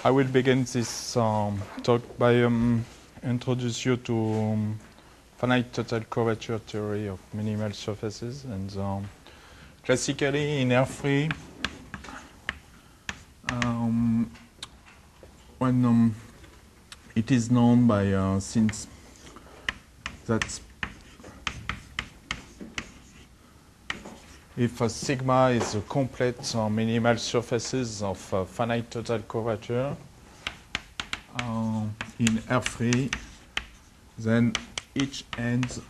I will begin this talk by introduce you to finite total curvature theory of minimal surfaces. And classically in R3, when it is known by since that if a sigma is a complete minimal surfaces of finite total curvature in R3, then each ends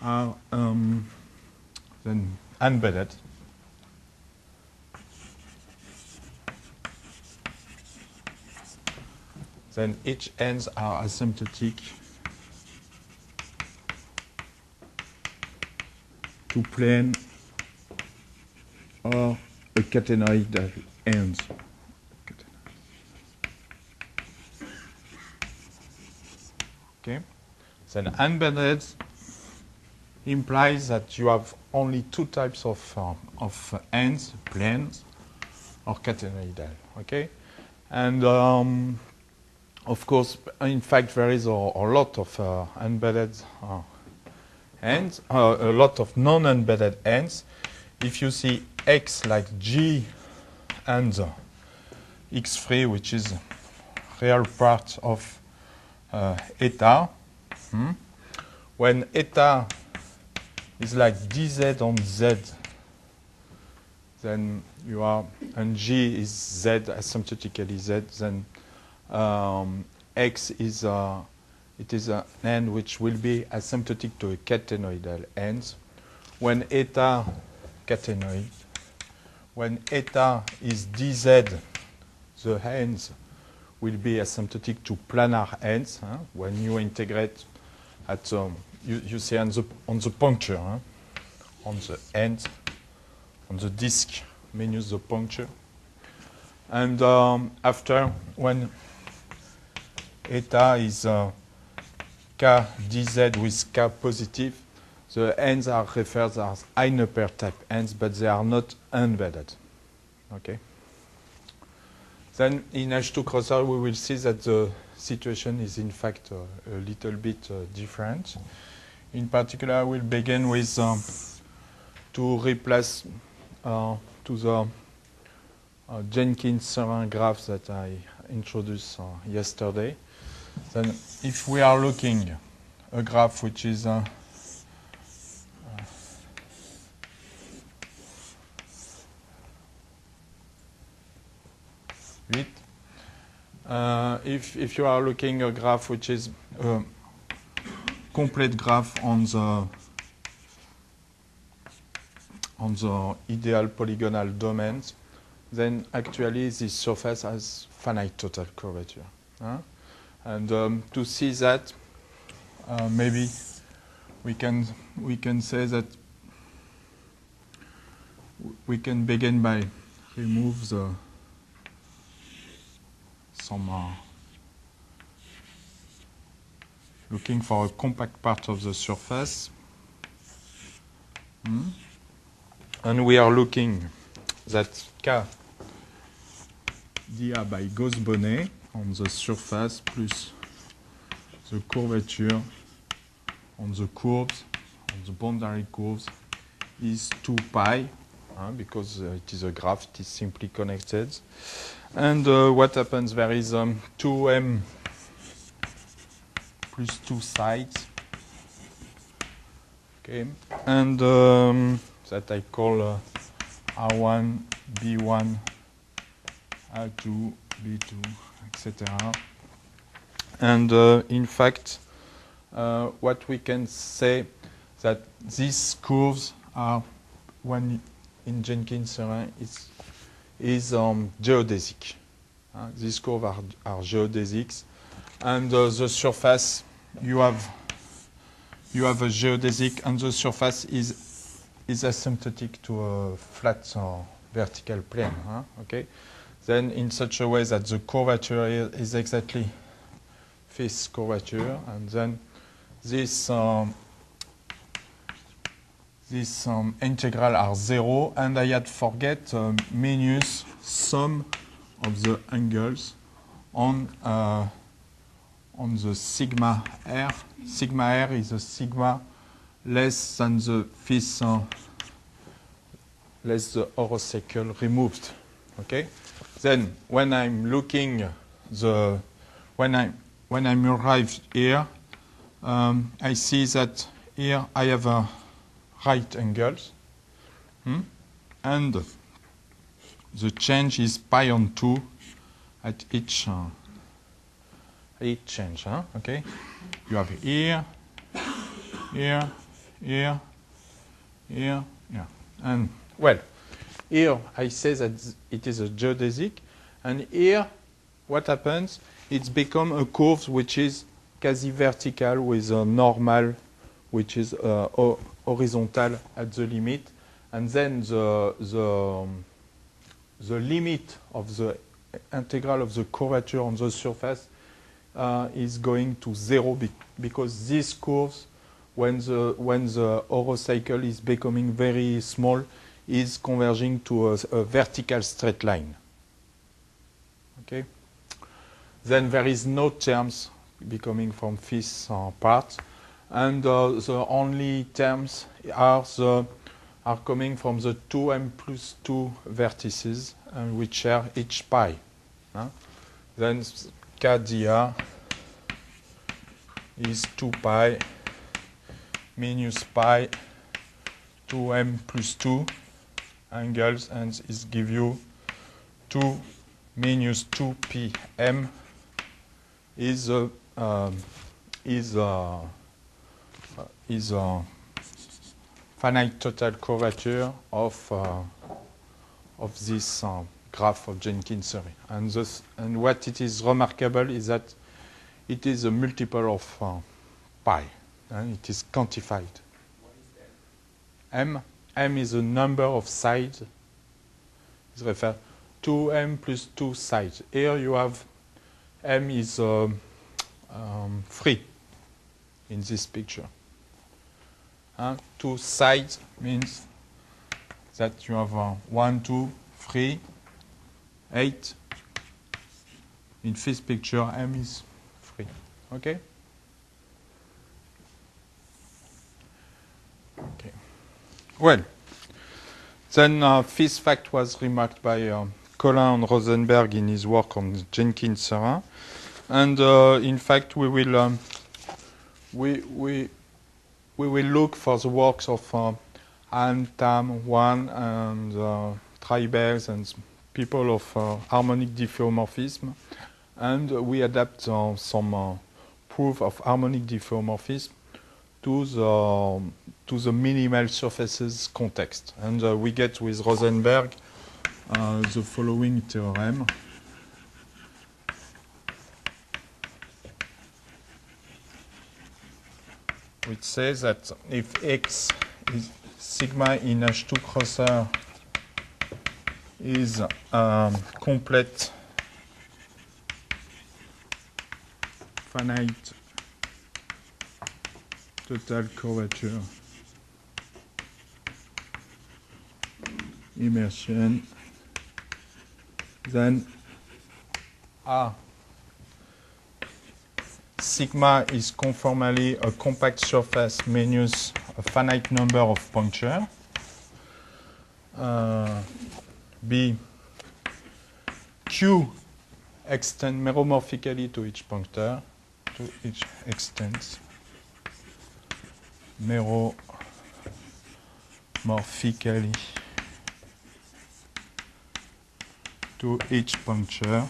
are then embedded. Then each ends are asymptotic to plane or a catenoidal ends. Okay. Then embedded implies that you have only two types of ends, planes or catenoidal. Okay, and of course, in fact, there is a lot of embedded ends, a lot of non-embedded ends. If you see X like G and X3, which is real part of eta, when eta is like dz on z, then you are, and G is z, asymptotically z, then X is it is an end which will be asymptotic to a catenoidal ends. When eta catenoid, when eta is dz, the ends will be asymptotic to planar ends. When you integrate at you see on the puncture, on the end, on the disk, minus the puncture, and after when eta is k dz with k positive, the ends are referred as inner pair type ends, but they are not embedded. Okay. Then in H2 crossover, we will see that the situation is in fact a little bit different. In particular, I will begin with to replace to the Jenkins-Seurin graph that I introduced yesterday. Then if we are looking a graph which is if you are looking a graph which is a complete graph on the ideal polygonal domains, then actually this surface has finite total curvature. And to see that, maybe we can say that we can begin by remove some looking for a compact part of the surface, and we are looking that K dA by Gauss-Bonnet on the surface plus the curvature on the curves, on the boundary curves, is 2 pi, because it is a graph, it is simply connected. And what happens, there is 2m plus 2 sides, okay, and that I call R1, B1, R2, B2, etc. And in fact, what we can say that these curves are, when in Jenkins-Seurin, is geodesic. These curves are geodesics, and the surface you have a geodesic, and the surface is asymptotic to a flat vertical plane. Okay, then in such a way that the curvature is exactly this curvature, and then this this integral are 0, and I had forget minus sum of the angles on the sigma r. Sigma r is a sigma less than the fifth, less the horocycle removed. Okay. Then when I'm looking when I'm arrived here, I see that here I have a right angles, and the change is pi on 2 at each change. Okay, you have here, here, here, here, here, and well, here I say that it is a geodesic, and here what happens? It's become a curve which is quasi-vertical with a normal which is horizontal at the limit, and then the limit of the integral of the curvature on the surface is going to 0 because these curves, when the horocycle is becoming very small, is converging to a vertical straight line. Okay. Then there is no terms becoming from this part, and the only terms are coming from the 2m plus 2 vertices, which are each pi. Then k dr is 2 pi minus pi 2m plus 2 angles, and it gives you 2 minus 2 pm is a finite total curvature of this graph of Jenkins theory. And what it is remarkable is that it is a multiple of pi, and it is quantified. What is M is the number of sides. It's referred 2m plus 2 sides. Here you have m is 3 in this picture. 2 sides means that you have 1, 2, 3, 8. In this picture, m is 3. Okay? Okay. Well, then this fact was remarked by Colin and Rosenberg in his work on Jenkins theorem, and in fact we will look for the works of Anne Tam, Wan, and Tribers and people of harmonic diffeomorphism, and we adapt some proof of harmonic diffeomorphism to the minimal surfaces context, and we get with Rosenberg the following theorem. Which says that if X is sigma in H2 crosser is complete finite total curvature immersion, then sigma is conformally a compact surface minus a finite number of punctures. B, Q extends meromorphically to each puncture, to each extends meromorphically to each puncture.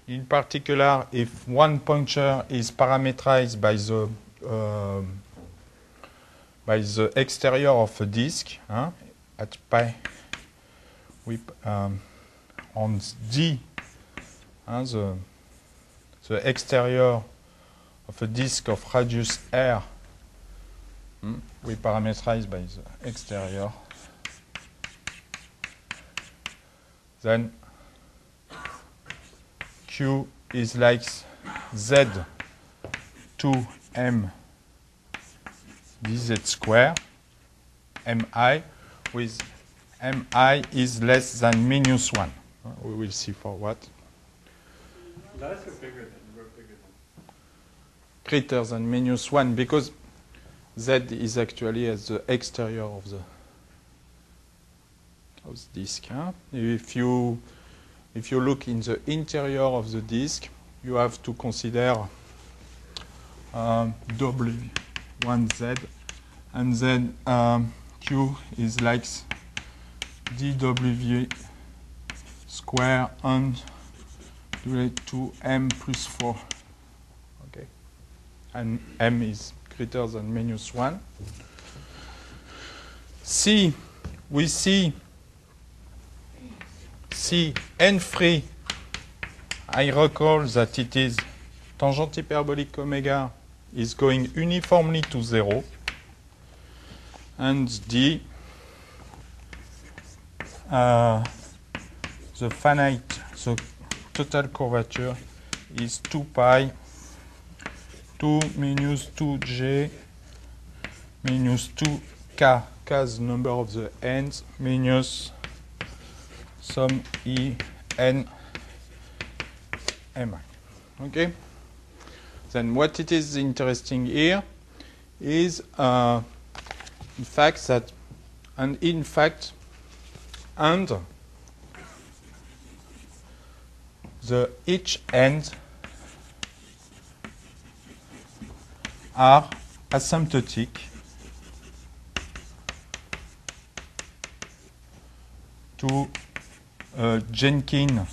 In particular, if one puncture is parametrized by the exterior of a disk at pi, on D, the exterior of a disk of radius r, we parameterize by the exterior. Then Q is like Z 2m dz square mi, with mi is less than -1. We will see for what. Less or bigger than? Greater than -1, because z is actually at the exterior of the disk. Huh? If you look in the interior of the disk, you have to consider W1z, and then Q is like dW square and related to m plus 4. Okay, and m is greater than -1. C, we see C n3. I recall that it is tangent hyperbolic omega is going uniformly to 0, and D, the finite, the total curvature is 2 pi 2 minus 2j minus 2k, k is the number of the ends, minus some E n mi. Okay? Then what it is interesting here is in fact that, and the each end are asymptotic to Jenkins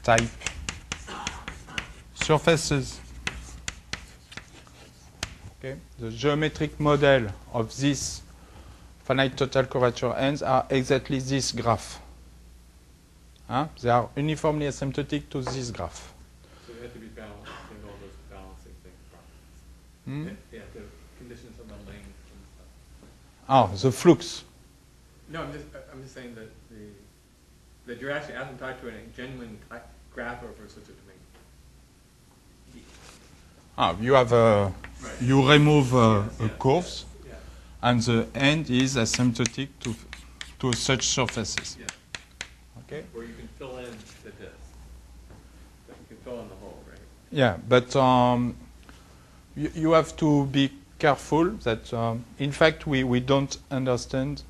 type surfaces. Okay, the geometric model of this finite total curvature ends are exactly this graph. Huh? They are uniformly asymptotic to this graph. So they have to be balanced in all those balancing things properties. Hmm? They have the conditions of the length and stuff. Ah, the flux. No, I'm just saying that you're actually asymptotic to a genuine graph over such a domain. Ah, you have Right. you remove Yes, curves, yes. and the end is asymptotic to such surfaces. Yeah. Okay. Where you can fill in the disk. You can fill in the hole, right? Yeah, but you have to be careful that in fact we don't understand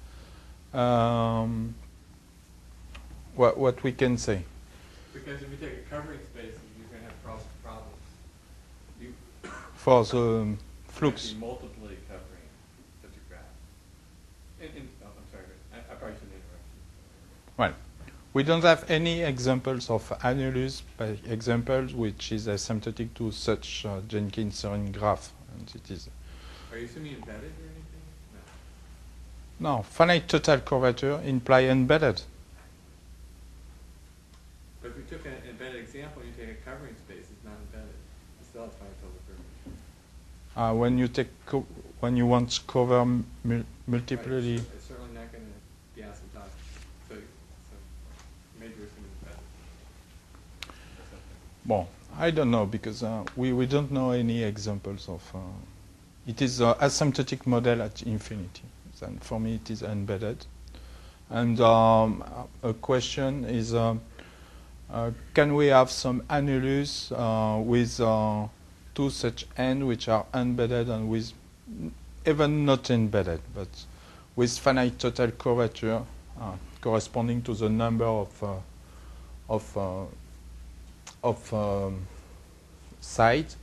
what we can say. Because if you take a covering space, you're going to have problems. You For the flux. be multiply covering such a graph. I'm sorry, I probably shouldn't interrupt you. Well, we don't have any examples of annulus by examples which is asymptotic to such Jenkins-Serrin graph. And it is. Are you assuming embedded or anything? No, finite total curvature imply embedded. But if we took an embedded example, you take a covering space, it's not embedded. It's still has finite total curvature. When you want to cover multiply. Right, it's certainly not going to be asymptotic. So maybe we're assuming embedded. Bon, I don't know because we don't know any examples of. It is an asymptotic model at infinity. And for me, it is embedded. And a question is, can we have some annulus with two such ends which are embedded and with even not embedded, but with finite total curvature corresponding to the number of sites?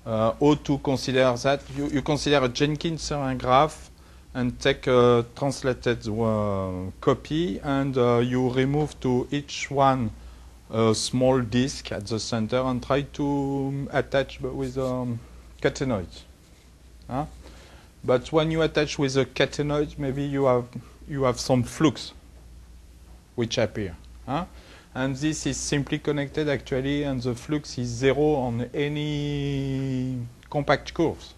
How to consider that? You consider a Jenkins-Serrin graph and take a translated copy, and you remove to each one a small disk at the center and try to attach with catenoids. Huh? But when you attach with a catenoid, maybe you have some flux which appear. Huh? And this is simply connected actually, and the flux is 0 on any compact curves.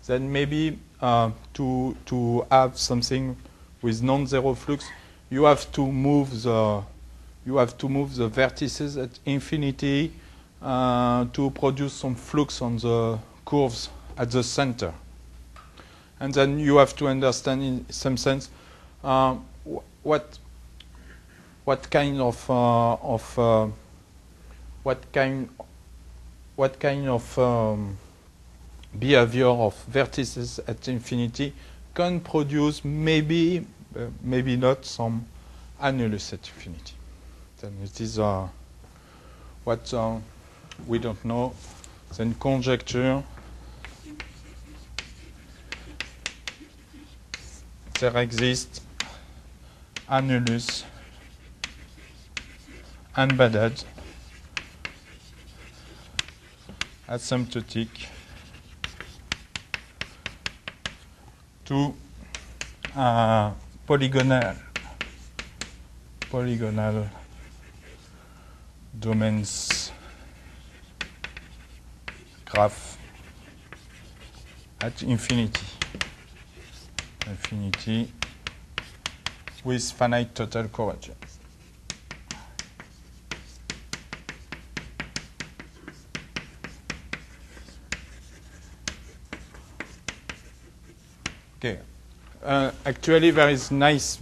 Then maybe to have something with non-zero flux, you have to move you have to move the vertices at infinity to produce some flux on the curves at the center. And then you have to understand, in some sense, what kind of behavior of vertices at infinity can produce maybe not some annulus at infinity. Then it is what we don't know. Then conjecture. There exists annulus embedded asymptotic to polygonal domains graph at infinity with finite total curvature. Okay. Actually, there is nice.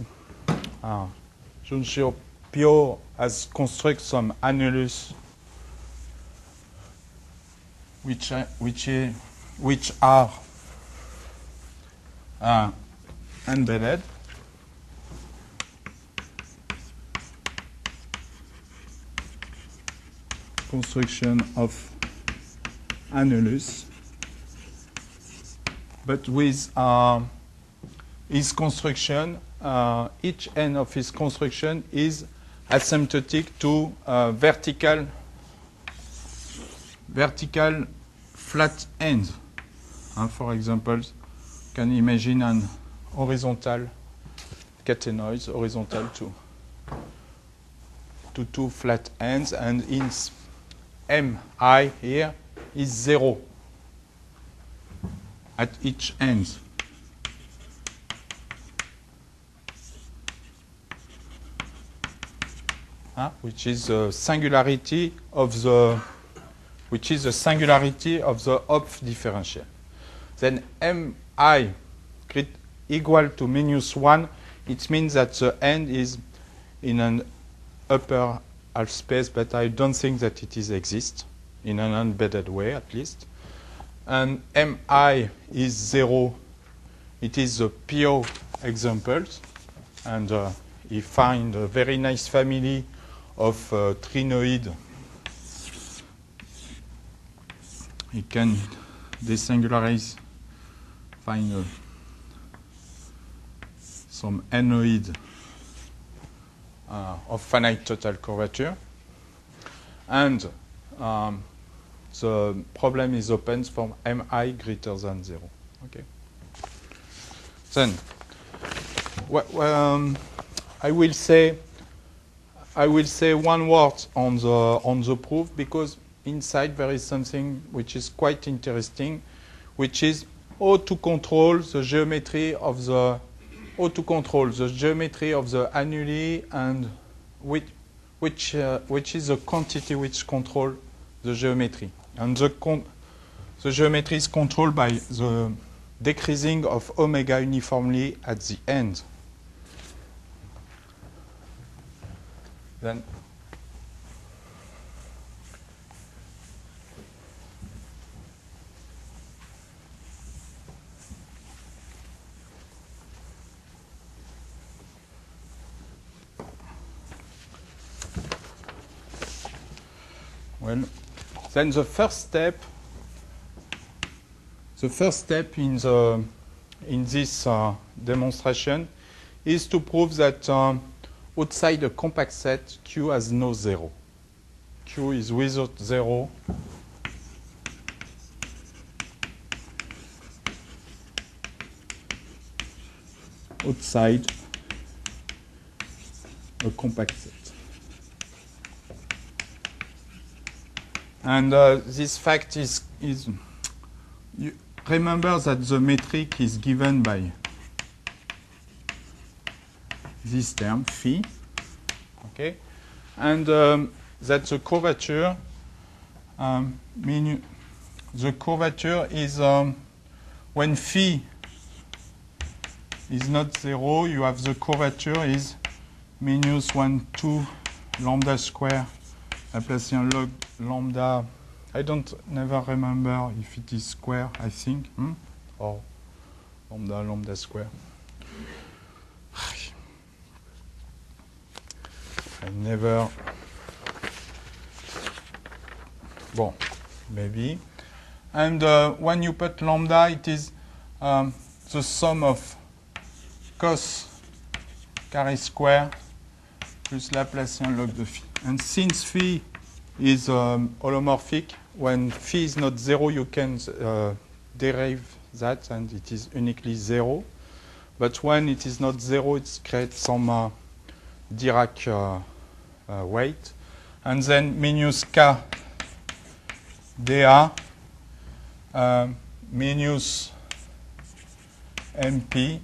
Junshiro Pyo has constructed some annulus which are embedded. Construction of annulus, but with his construction, each end of his construction is asymptotic to vertical flat ends. For example, you can imagine an horizontal catenoid, horizontal to two flat ends, and in mi here is 0 at each end. Which is the singularity of the Hopf differential. Then mi equal to -1, it means that the end is in an upper half space, but I don't think that it exists in an embedded way, at least. And mi is 0. It is the Pyo examples, and he find a very nice family of trinoid. He can desingularize, find some enoid of finite total curvature, and the problem is open from mi greater than 0. Okay. Then, I will say one word on the proof, because inside there is something which is quite interesting, which is how to control the geometry of the annuli, and which is the quantity which control the geometry. And the geometry is controlled by the decreasing of omega uniformly at the end. Then the first step in this demonstration is to prove that outside a compact set, Q has no 0. Q is without 0 outside a compact set. And this fact is you remember that the metric is given by this term phi, okay, and that the curvature is when phi is not 0, you have the curvature is minus 1, 2 lambda square Laplacian log lambda. I don't never remember if it is square, I think, or lambda square. I never. Bon, maybe. And when you put lambda, it is the sum of cos carré square plus Laplacian log de phi. And since phi is holomorphic, when phi is not 0, you can derive that, and it is uniquely 0. But when it is not 0, it creates some Dirac weight. And then minus k dA minus mp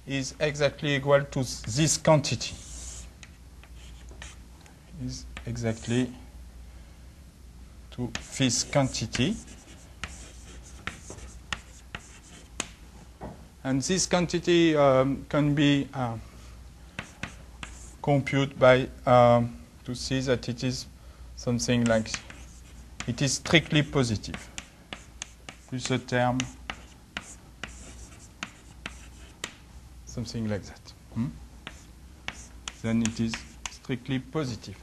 is exactly equal to this quantity. Is exactly to this quantity. And this quantity can be computed by to see that it is something like it is strictly positive. Plus a term, something like that. Then it is strictly positive.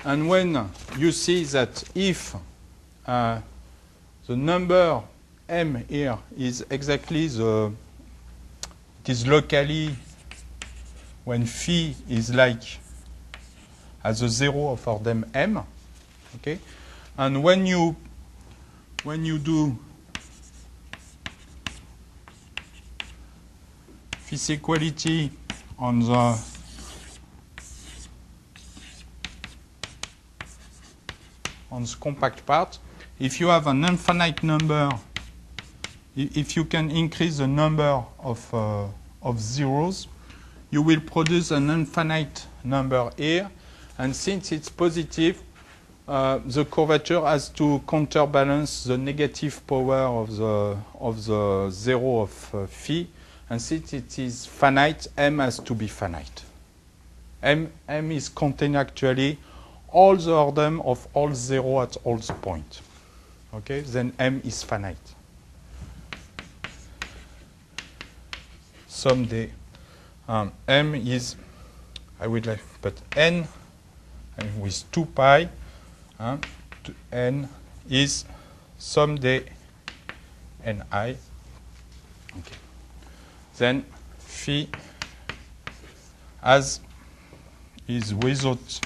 And when you see that if the number m here is exactly it is locally when phi is like as a 0 of order m, okay? And when you do this equality on the compact part, if you have an infinite number, if you can increase the number of zeros, you will produce an infinite number here. And since it's positive, the curvature has to counterbalance the negative power of the 0 of phi. And since it is finite, m has to be finite. M is containing actually all the order of all 0 at all points. Okay, then m is finite. Someday, m is, I would like, but n with 2 pi, n is someday ni. Okay. Then phi as is without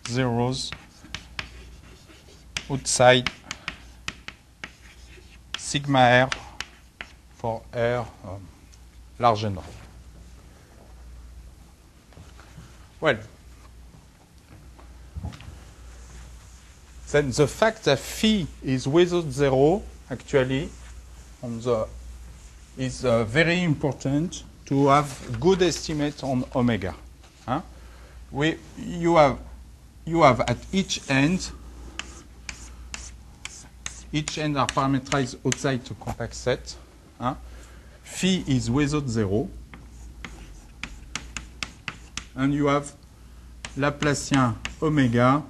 zeros outside sigma r for r large enough. Well, then the fact that phi is without 0 actually is very important to have good estimate on omega. You have at each end are parameterized outside the compact set. Phi is without 0. And you have Laplacian omega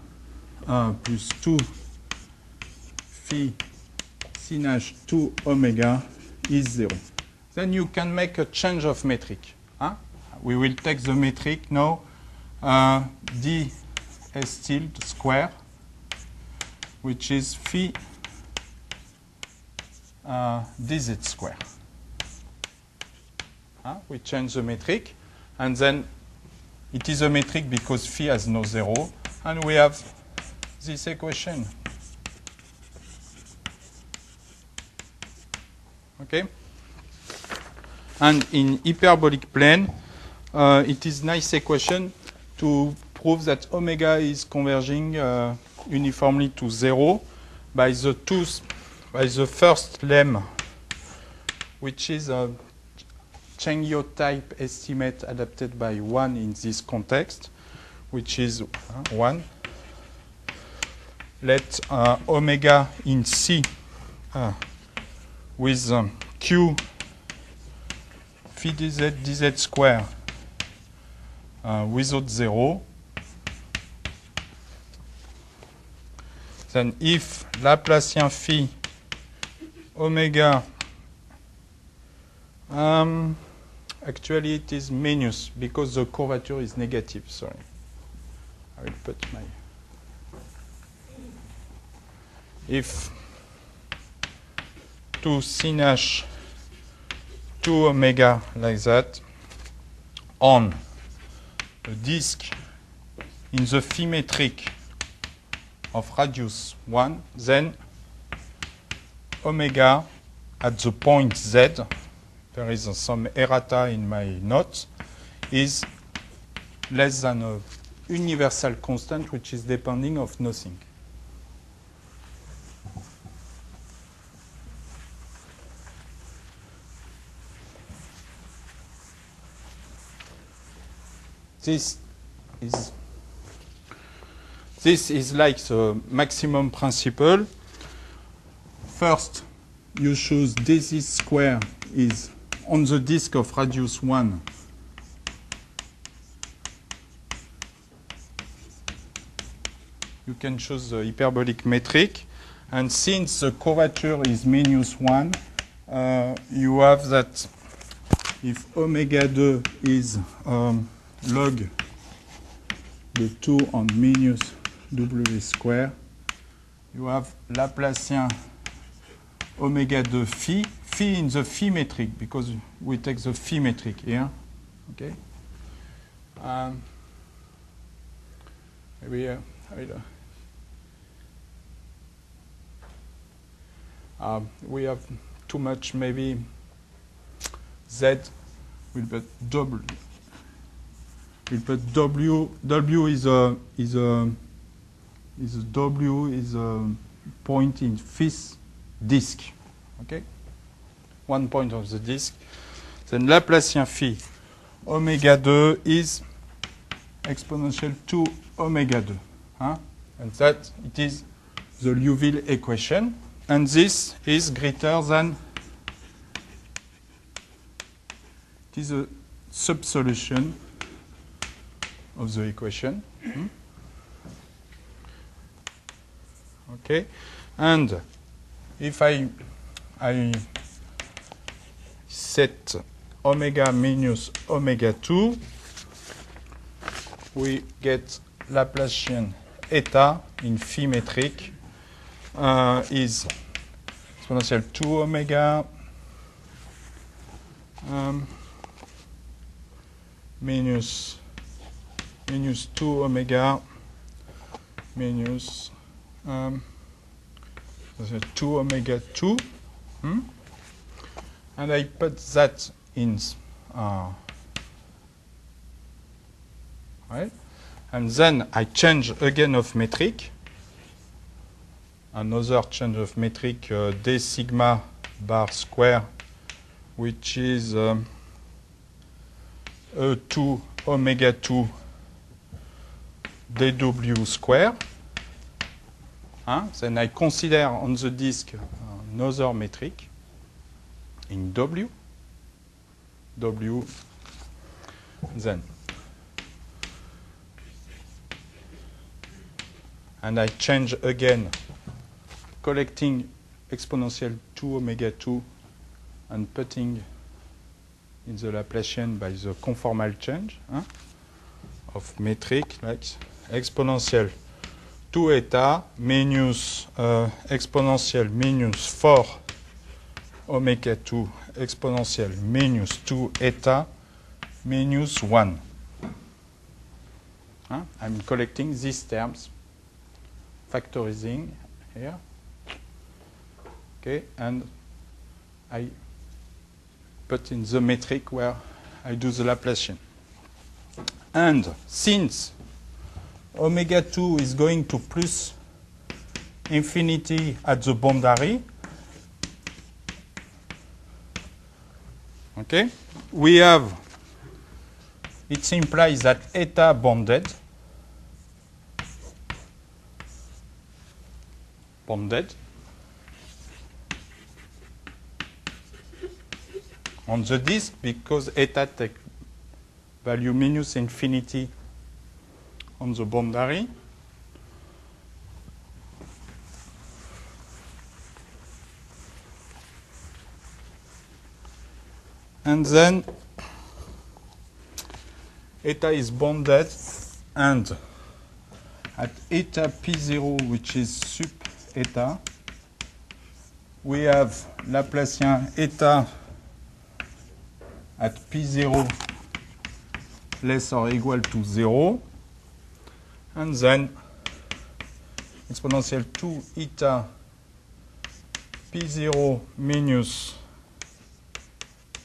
plus 2 phi sin h 2 omega is 0. Then you can make a change of metric. We will take the metric now, d s tilde square, which is phi dz square. We change the metric, and then it is a metric because phi has no 0, and we have this equation. Okay? And in hyperbolic plane, it is nice equation to prove that omega is converging uniformly to 0 by the first lemma, which is Cheng-Yo type estimate adapted by 1 in this context, which is 1. Let omega in C with Q phi dz square without 0. Then if Laplacian phi omega, actually it is minus because the curvature is negative, sorry. I will put my, if 2 sin h 2 omega like that on a disk in the phi metric of radius 1, then omega at the point z, there is some errata in my notes, is less than a universal constant which is depending of nothing. This is like the maximum principle. First, you choose this square is on the disk of radius 1. You can choose the hyperbolic metric. And since the curvature is minus 1, you have that if omega 2 is log the 2 on minus w square, you have Laplacian omega 2 phi in the phi metric, because we take the phi metric here. Okay. Maybe we have too much. Maybe z will put double. We'll put w. W is a point in fifth disk. Okay, one point of the disk. Then Laplacian phi omega 2 is exponential 2 omega 2. And that it is the Liouville equation. And this is greater than, it is a subsolution of the equation. Okay, and if I set omega minus omega 2, we get Laplacian eta in phi metric is exponential 2 omega minus 2 omega minus 2 omega 2, and I put that in right, and then I change again of metric, another change of metric, d sigma bar square, which is E2 omega 2 dw square. Then I consider on the disk another metric in w, then. And I change again, collecting exponential 2 omega 2 and putting in the Laplacian by the conformal change of metric, like exponential 2 eta minus exponential minus 4 omega 2 exponential minus 2 eta minus 1. I'm collecting these terms, factorizing here. Okay, and I put in the metric where I do the Laplacian. And since omega 2 is going to plus infinity at the boundary, Okay? We have, it implies that eta bounded, on the disk because eta take value minus infinity on the boundary. And then eta is bounded, and at eta p0, which is sup eta, we have Laplacian eta at p0 less or equal to 0, and then exponential 2 eta p0 minus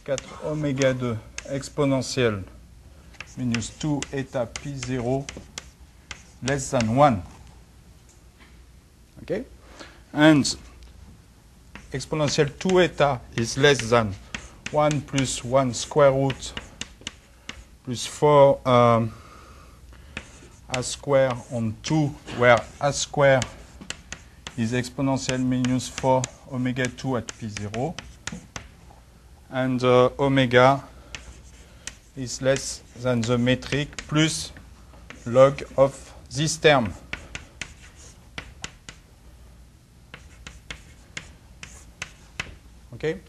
4 oméga 2 exponentielle minus 2 eta p0 less than 1. Okay? And exponential 2 eta is less than 1 plus 1 square root plus 4 a square on 2, where a square is exponential minus 4 omega 2 at p0. And omega is less than the metric plus log of this term. Okay?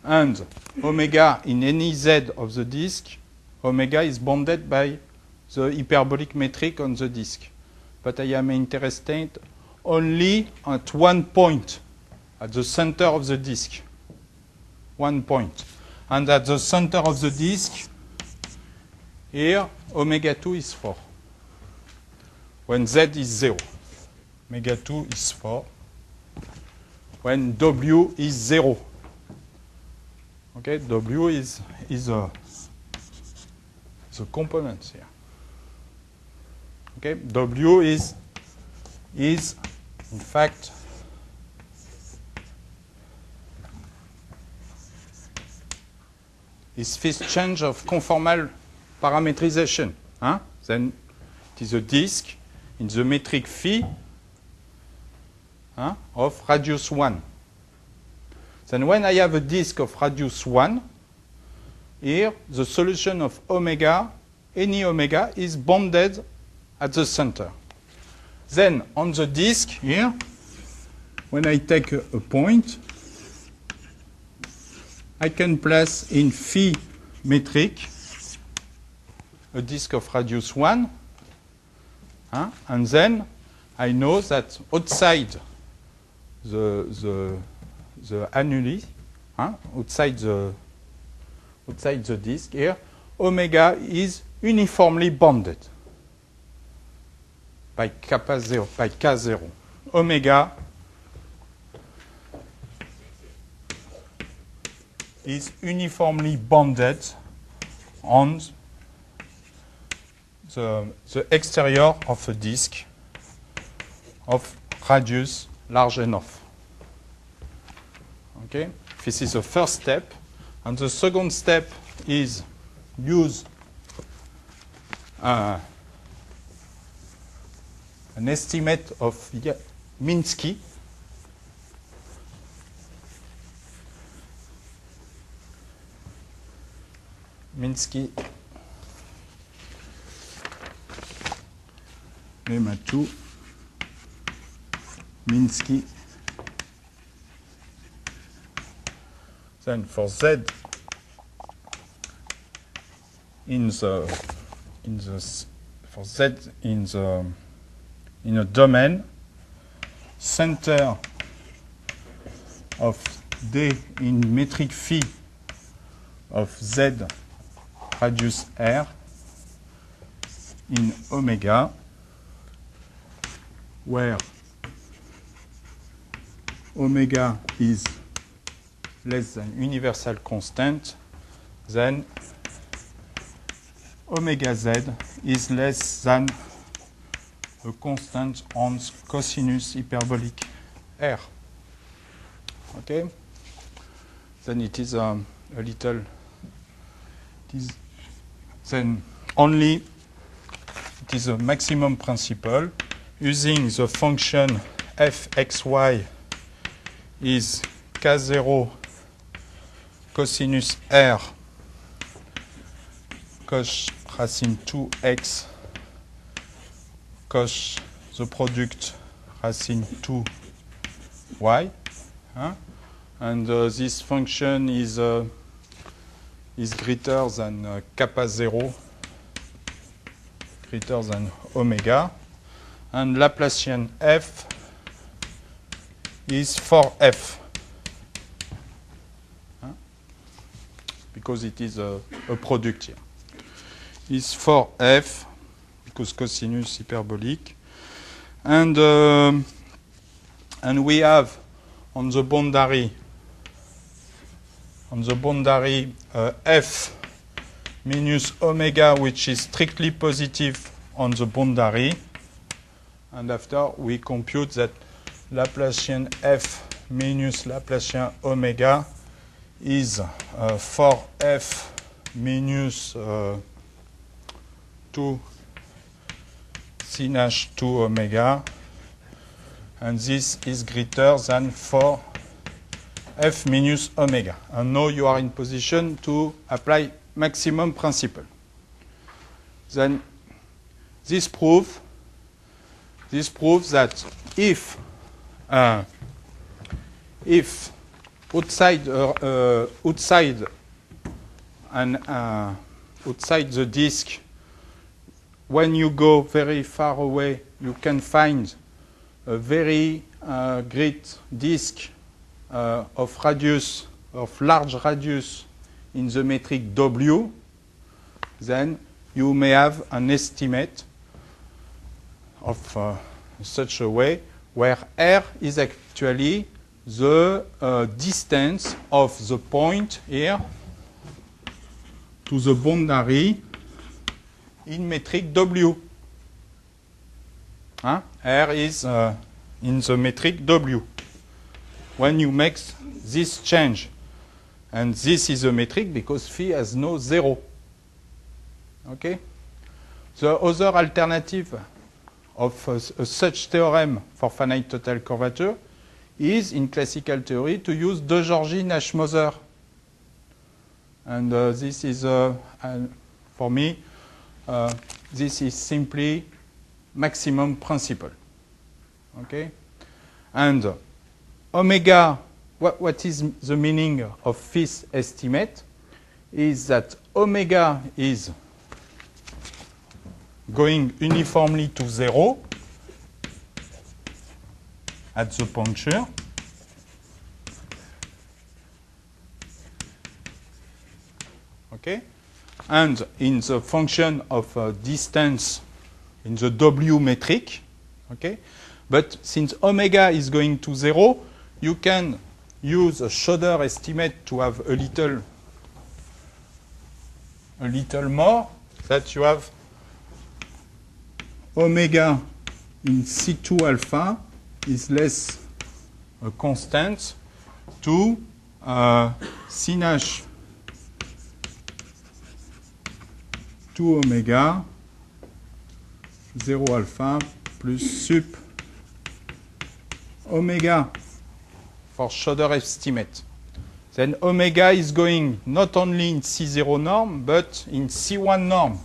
And omega in any z of the disk, omega is bounded by the hyperbolic metric on the disk. But I am interested only at one point, at the center of the disk. 1 point. And at the center of the disk, here, omega 2 is 4. When z is 0, omega 2 is 4. When w is 0. Okay, w is the components here. Okay, w is in fact is this change of conformal parametrization. Huh? Then it is a disk in the metric phi of radius 1. Then when I have a disk of radius 1, here the solution of omega, any omega, is bounded at the center. Then on the disk here, when I take a point, I can place in phi metric a disk of radius 1, and then I know that outside the annuli, outside the disk here, omega is uniformly bounded by kappa 0, by k0. Omega is uniformly bounded on the exterior of a disk of radius large enough. Okay, this is the first step, and the second step is use an estimate of Minsky. Minsky lemma 2 Minsky. Then for z in a domain, center of d in metric phi of z radius r in omega, where omega is less than universal constant, then omega z is less than a constant on cosinus hyperbolic r. Okay? Then it is a little then only it is a maximum principle using the function fxy is k0 cosinus r cos racine 2x cos the product racine 2y, and this function is greater than kappa 0, greater than omega, and Laplacian f is 4f, because it is a product here. Is 4f, because cosinus hyperbolic. And we have on the boundary f minus omega, which is strictly positive on the boundary. And after we compute that Laplacian f minus Laplacian omega is 4f minus 2 sin h2 omega, and this is greater than 4f minus omega. And now you are in position to apply maximum principle. Then this proves that if outside the disk, when you go very far away, you can find a very great disk of large radius in the metric W, then you may have an estimate of such a way where R is actually the distance of the point here to the boundary in metric W. R is in the metric W. When you make this change, and this is a metric because phi has no 0. Okay? The other alternative of such theorem for finite total curvature is, in classical theory, to use De Giorgi-Nash-Moser. And this is, for me, this is simply maximum principle. Okay? And omega, what is the meaning of this estimate is that omega is going uniformly to 0 at the puncture. Okay? And in the function of distance in the W metric, okay? But since omega is going to 0, you can use a Schroeder estimate to have a little more, that you have omega in C2 alpha is less a constant to sin h 2 omega 0 alpha plus sup omega for Schroeder estimate. Then omega is going not only in C0 norm, but in C1 norm.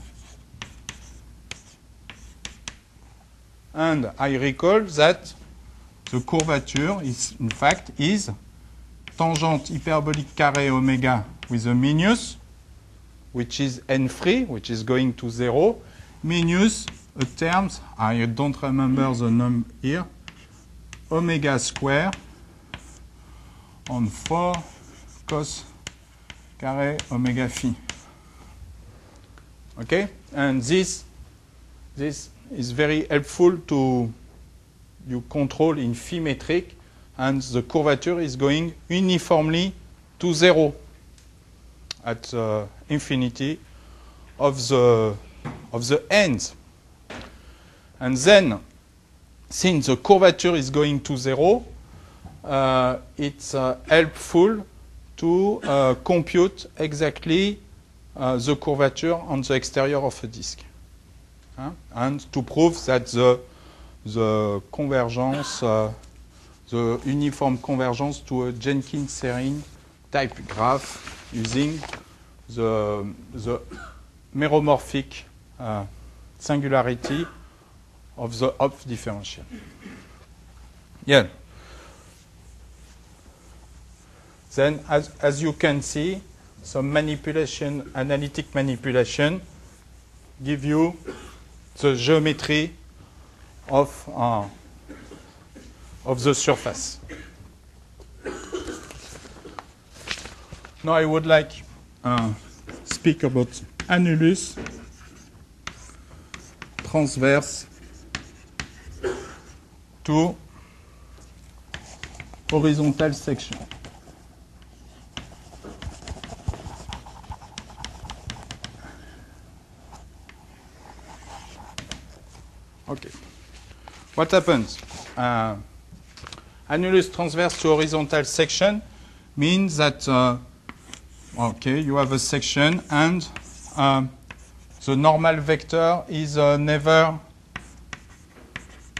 And I recall that the curvature is, in fact, is tangent hyperbolic carré omega with a minus, which is n3, which is going to 0, minus a terms, I don't remember the number here, omega square on 4 cos carré omega phi. Okay? And this is very helpful to you control in phi metric, and the curvature is going uniformly to 0 at infinity of the ends. And then, since the curvature is going to 0, it's helpful to compute exactly the curvature on the exterior of a disk. And to prove that the convergence, the uniform convergence to a Jenkins-Serine type graph using the meromorphic singularity of the Hopf differential. Yeah. Then, as you can see, some manipulation, analytic manipulation, give you the geometry of the surface. Now I would like speak about annulus transverse to horizontal section. Okay. What happens? Annulus transverse to horizontal section means that okay, you have a section and the normal vector is never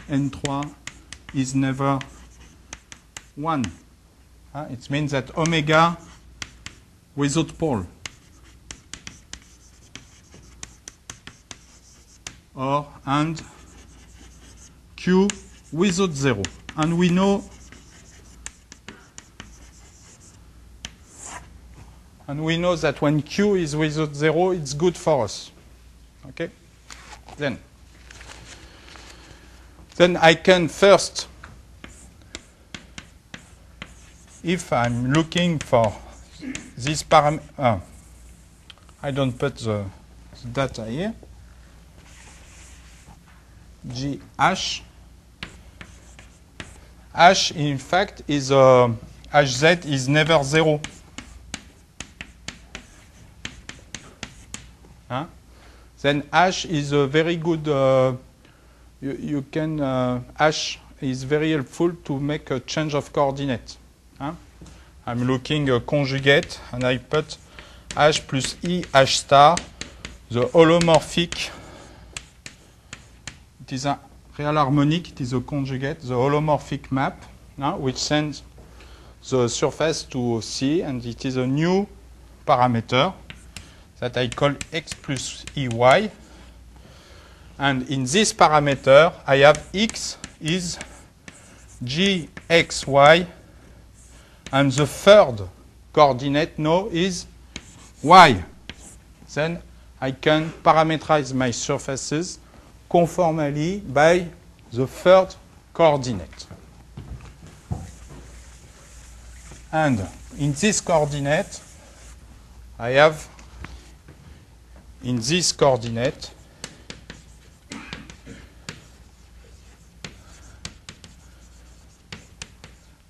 N3 is never 1. It means that omega without pole and Q without 0. And we know that when Q is without 0, it's good for us. Okay? Then I can first, if I'm looking for this parameter, I don't put the data here, G H. H, in fact, is Hz is never 0. Then H is a very good. You can H is very helpful to make a change of coordinate. I'm looking a conjugate, and I put H plus E H star, the holomorphic. It is a real harmonic. It is a conjugate, the holomorphic map, which sends the surface to C, and it is a new parameter that I call x plus EY. And in this parameter, I have x is gxy, and the third coordinate now is y. Then I can parameterize my surfaces conformally by the third coordinate. And in this coordinate, I have in this coordinate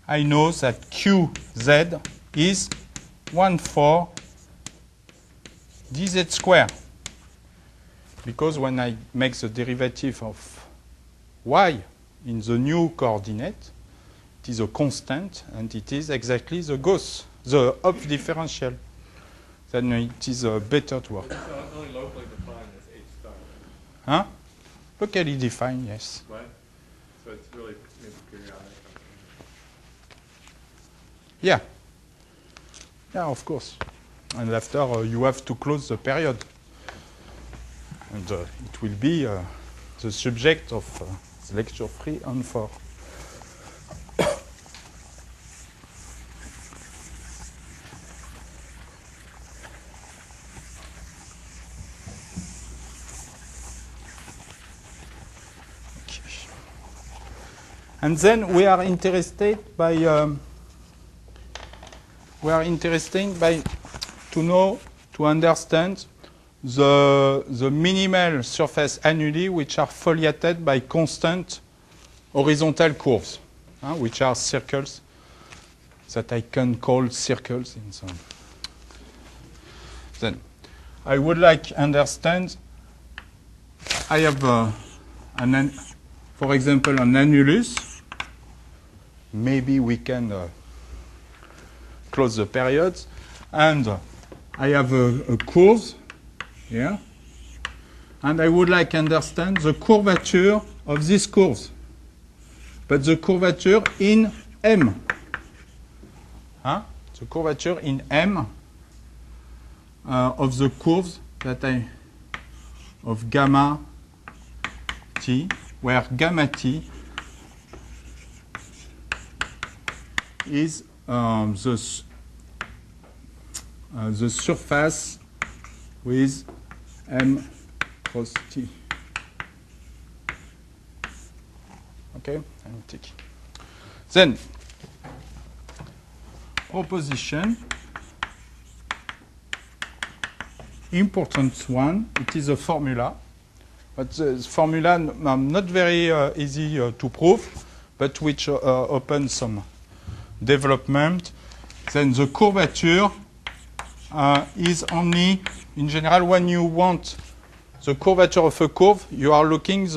I know that QZ is 1/4 dz squared. Because when I make the derivative of y in the new coordinate, it is a constant, and it is exactly the Gauss, the Hopf differential. Then it is better to work. So it's only locally defined as H star. Huh? Locally defined, yes. What? So it's really maybe periodic. Yeah. Yeah, of course. And after, you have to close the period. And it will be the subject of lecture 3 and 4. And then we are interested by to understand the minimal surface annuli which are foliated by constant horizontal curves, which are circles that I can call circles in some. Then I would like to understand. I have for example an annulus. Maybe we can close the periods, and I have a curve here, and I would like to understand the curvature of these curves, but the curvature in M. Huh? The curvature in M of the curves of gamma t, where gamma t is the surface with M cross T. Okay, I'm ticking. Then, proposition, important one, it is a formula, but the formula not very easy to prove, but which opens some development. Then the curvature is only, in general, when you want the curvature of a curve, you are looking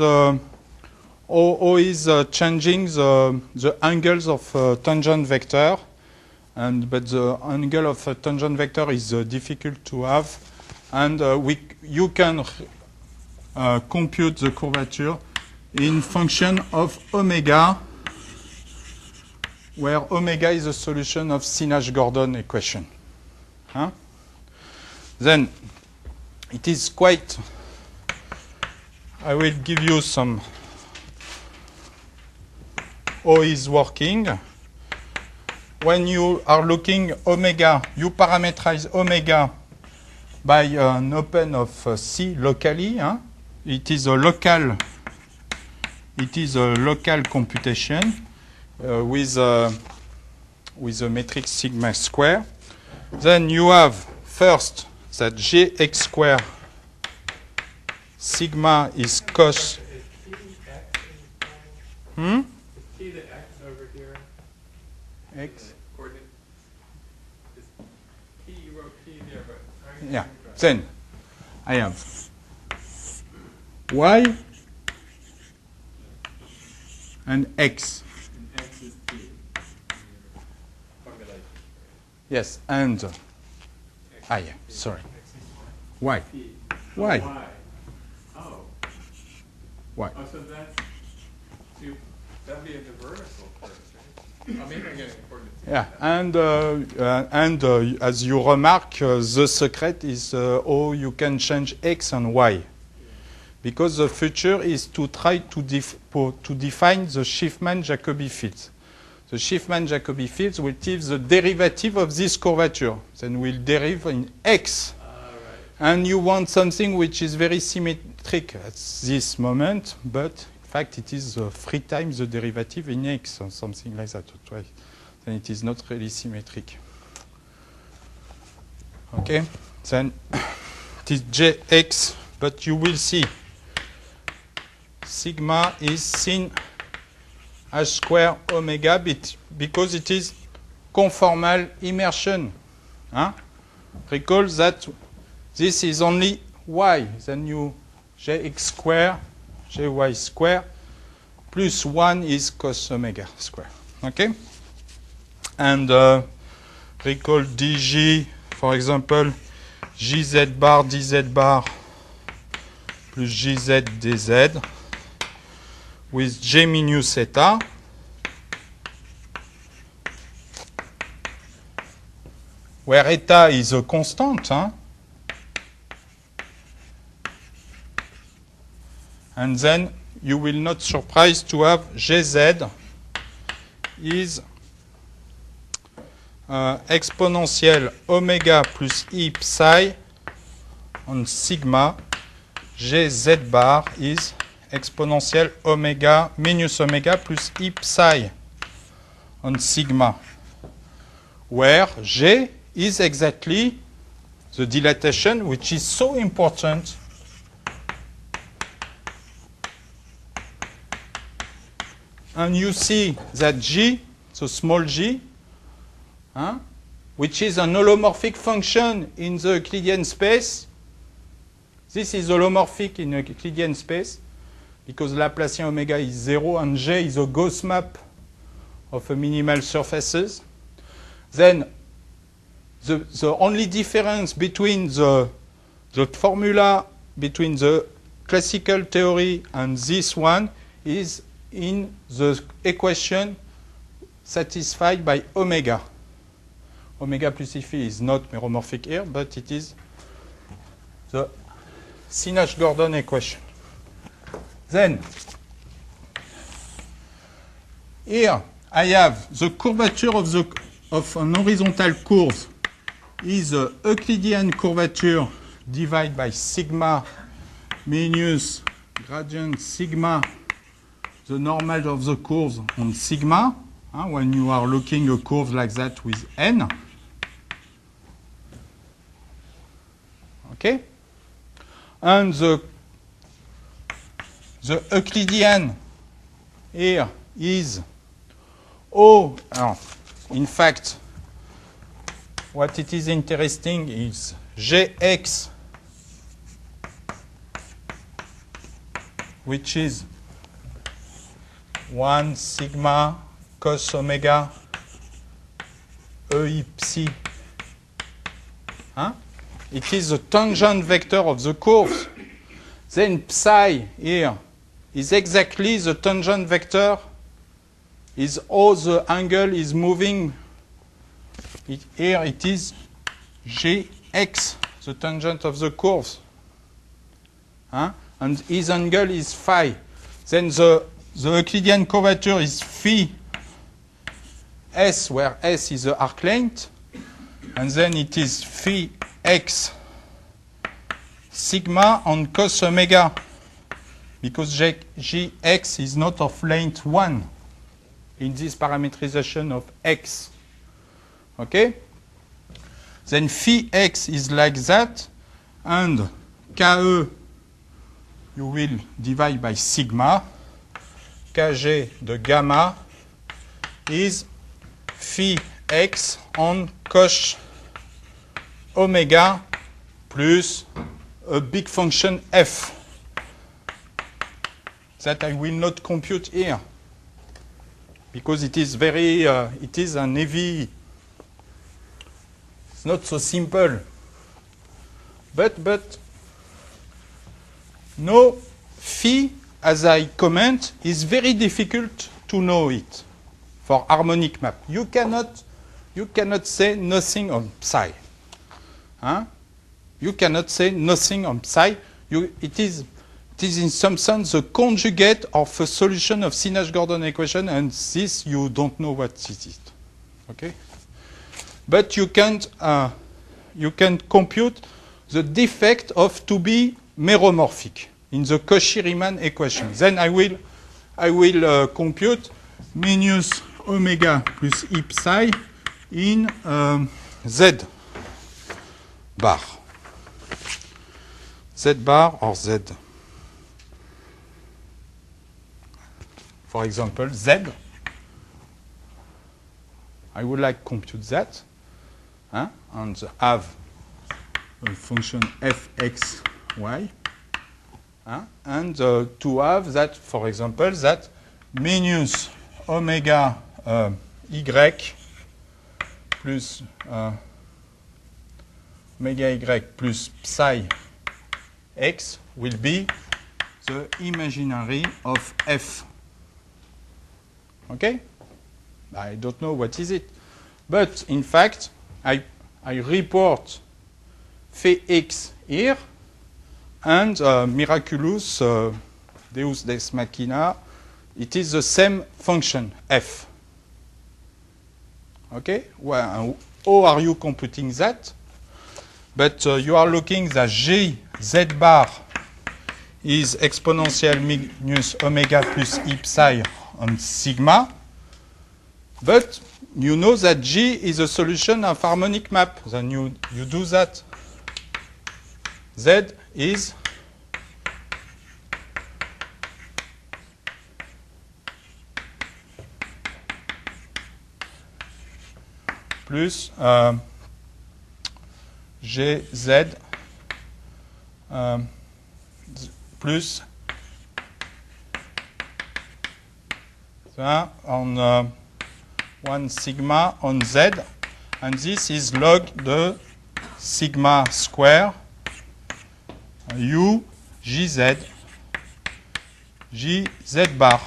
always changing the angles of tangent vector, but the angle of a tangent vector is difficult to have, and you can compute the curvature in function of omega, where omega is a solution of Nash-Gordon equation. Huh? Then it is quite, I will give you some how is working. When you are looking omega, you parameterize omega by an open of C locally. Huh? It is a local computation with a matrix sigma square. Then you have first that Gx square sigma is cos. Is T the X over here? X. Coordinate. Is T, you wrote T there, but Yeah. Then I have y and x. and X is T. Formulation. Yes, and yeah, sorry. Y. T. Y. Y. Oh. Y. Oh, so that'd be in the vertical curve, right? Oh, maybe I'm getting coordinates. Yeah, and as you remark, the secret is how you can change x and y, because the future is to try to define the Schiffmann-Jacobi fields. The Schiffmann-Jacobi fields will give the derivative of this curvature, then will derive in x. Right. And you want something which is very symmetric at this moment, but in fact it is 3 times the derivative in x or something like that, or twice. Then it is not really symmetric. Okay, then it is Jx, but you will see sigma is sin h square omega because it is conformal immersion. Huh? Recall that this is only y, then you Jx square, Jy square, plus 1 is cos omega square. Okay? And recall dg, for example, gz bar dz bar plus gz dz with j minus eta. Where eta is a constant, huh? And then you will not surprised to have Gz is exponentielle omega plus I psi on sigma. Gz bar is exponentielle omega minus omega plus I psi on sigma, where G is exactly the dilatation, which is so important. And you see that G, so small g, which is an holomorphic function in the Euclidean space. This is holomorphic in Euclidean space because Laplacian omega is 0 and J is a Gauss map of a minimal surfaces. Then the only difference between the formula between the classical theory and this one is in the equation satisfied by omega. Omega plus phi is not meromorphic here, but it is the Synnach-Gordon equation. Then, here I have the curvature of an horizontal curve is the Euclidean curvature divided by sigma minus gradient sigma, the normal of the curves on sigma, when you are looking a curve like that with n. Okay? And the Euclidean here is O. In fact, what it is interesting is Gx, which is 1 sigma cos omega E psi. It is the tangent vector of the curve. Then psi here is exactly the tangent vector, is how the angle is moving. Here it is Gx, the tangent of the curve. And his angle is phi. Then the Euclidean curvature is phi s, where s is the arc length. And then it is phi x sigma on cos omega, because Gx is not of length 1 in this parametrization of x. Okay? Then phi x is like that, and Ke you will divide by sigma. Kg de gamma is phi x on cos omega plus a big function f that I will not compute here because it is very it is an heavy, it's not so simple, but no, phi, as I comment, is very difficult to know it for harmonic map. You cannot say nothing on psi. You cannot say nothing on psi. It is in some sense the conjugate of a solution of Synnach-Gordon equation, and this you don't know what it is. Okay? But you can compute the defect of to be meromorphic in the Cauchy-Riemann equation. Then I will compute minus omega plus E psi in Z bar. Z bar or Z. For example, Z. I would like to compute that and have a function fxy. And to have that, for example, that minus omega y plus omega y plus psi x will be the imaginary of f. Okay? I don't know what is it. But in fact, I report phi x here, and miraculous Deus ex machina, it is the same function f. Okay? Well, how are you computing that? But you are looking that G z bar is exponential minus omega plus E psi on sigma. But you know that G is a solution of harmonic map. Then you do that. Z is plus Gz plus ça on 1 sigma on Z, and this is log the sigma square u gz bar,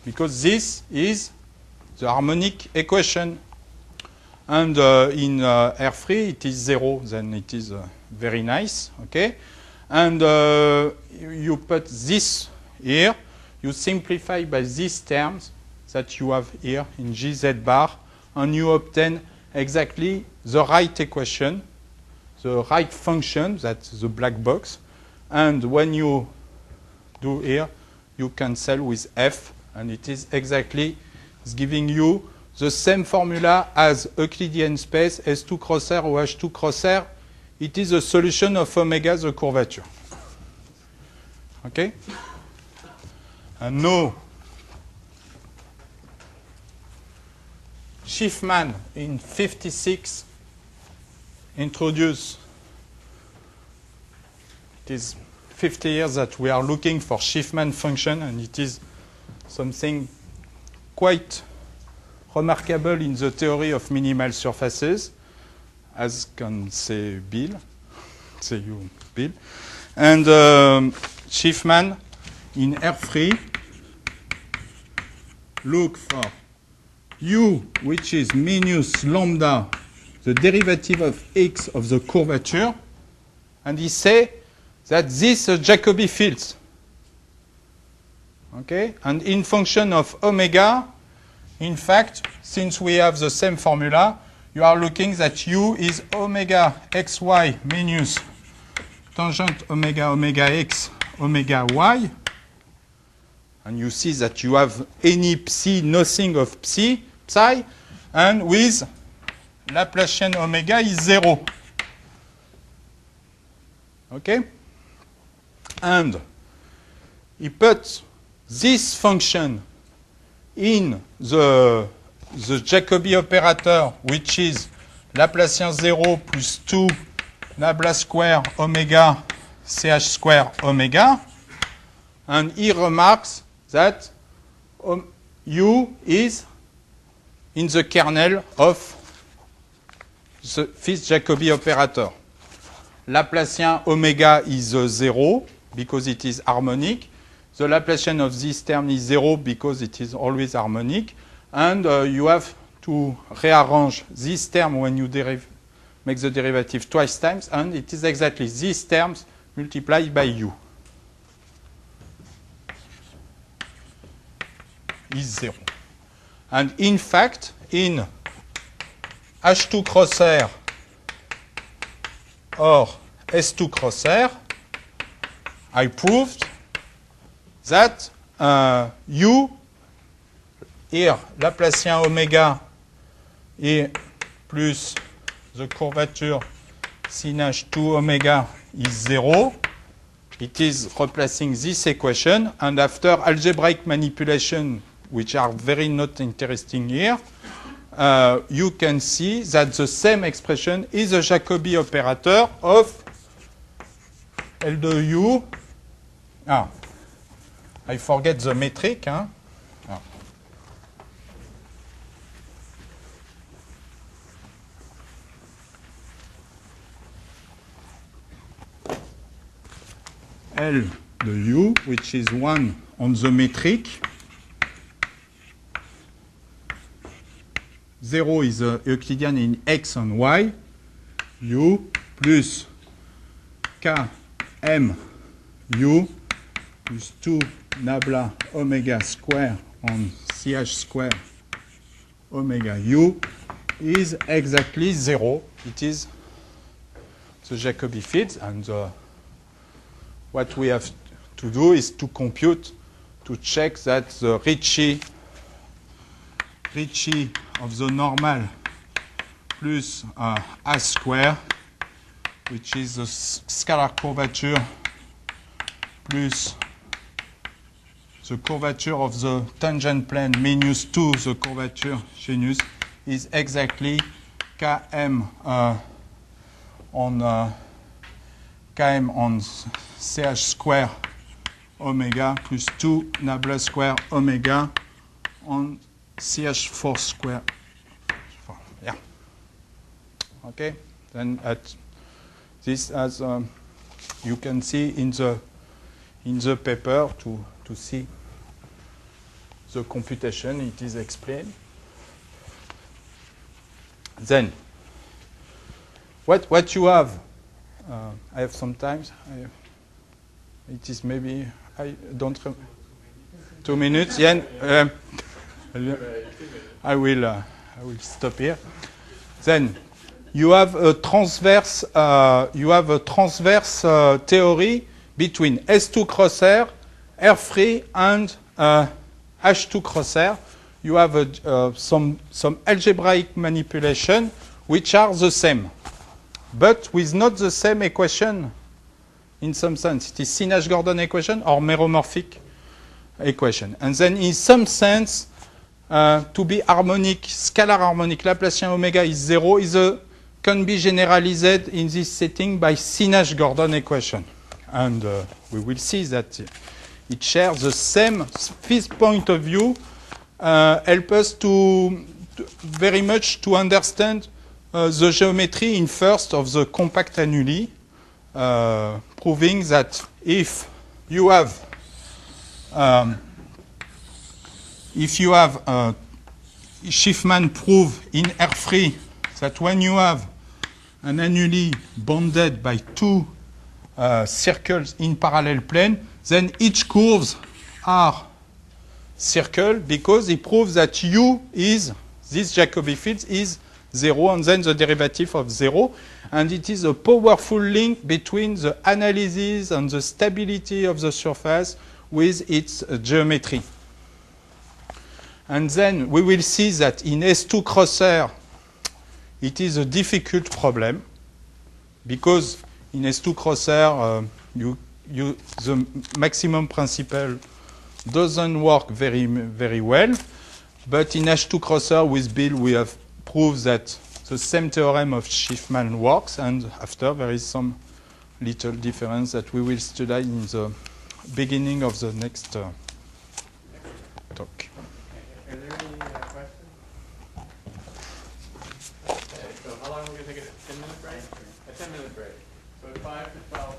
because this is the harmonic equation. And in R3 it is 0, then it is very nice, okay? And you put this here, you simplify by these terms that you have here in gz bar, and you obtain exactly the right equation, the right function, that's the black box. And when you do here, you cancel with f, and it is exactly, it's giving you the same formula as Euclidean space S2 cross R or H2 cross R. It is a solution of omega the curvature. Okay? And now, Schiffman in 56 introduced, it is 50 years that we are looking for Schiffman function, and it is something quite remarkable in the theory of minimal surfaces, as can say Bill, say you, Bill. And Schiffman in R3 look for u, which is minus lambda, the derivative of x of the curvature, and he say that this Jacobi fields. Okay, and in function of omega, in fact, since we have the same formula, you are looking that u is omega xy minus tangent omega omega x omega y. And you see that you have any psi, nothing of psi, and with Laplacian omega is 0. Okay? And he puts this function in the Jacobi operator, which is Laplacian 0 plus 2 nabla square omega ch square omega, and he remarks that u is in the kernel of the fifth Jacobi operator. Laplacian omega is 0 because it is harmonic. The Laplacian of this term is 0 because it is always harmonic. And you have to rearrange this term when you make the derivative twice times, and it is exactly these terms multiplied by u is 0. And in fact, in H2 cross R or S2 cross R, I proved that u, here, Laplacien omega et plus the curvature sin H2 omega is 0. It is replacing this equation, and after algebraic manipulation, which are very not interesting here, you can see that the same expression is a Jacobi operator of L de U. Ah, I forget the metric. Hein? Ah. L de U, which is 1 on the metric. 0 is Euclidean in x and y. U plus Km U plus 2 nabla omega square on ch square omega u is exactly 0. It is the Jacobi field, and what we have to do is to compute, to check that the Ricci of the normal plus a square, which is the scalar curvature plus the curvature of the tangent plane minus 2 the curvature sinus, is exactly Km on ch square omega plus 2 nabla square omega on ch force square. Yeah. Okay. Then at this, as you can see in the paper to see the computation, it is explained. Then, what you have, I have sometimes, it is maybe, I don't remember, 2 minutes, yeah, I will stop here. Then, you have a transverse, theory between S2 crosshair, R3, and H2 crosshair. You have some algebraic manipulation which are the same, but with not the same equation in some sense. It is Synnage-Gordon equation or meromorphic equation. And then in some sense, to be harmonic, scalar harmonic, Laplacian omega is 0, can be generalized in this setting by Synnage-Gordon equation. And we will see that it shares the same, this point of view, help us to very much to understand the geometry in first of the compact annuli, proving that if you have Schiffmann proof in R3 that when you have an annuli bounded by two circles in parallel plane, then each curves are circle because it proves that U is, this Jacobi field is 0 and then the derivative of 0. And it is a powerful link between the analysis and the stability of the surface with its geometry. And then we will see that in S2 crosshair, it is a difficult problem because in S2 crosshair, the maximum principle doesn't work very well. But in H2 crosshair with Bill, we have proved that the same theorem of Schiffmann works, and after there is some little difference that we will study in the beginning of the next talk. Are there any questions? Okay, so how long are we going to take a 10-minute break? A 10-minute break. So at 5 to 12.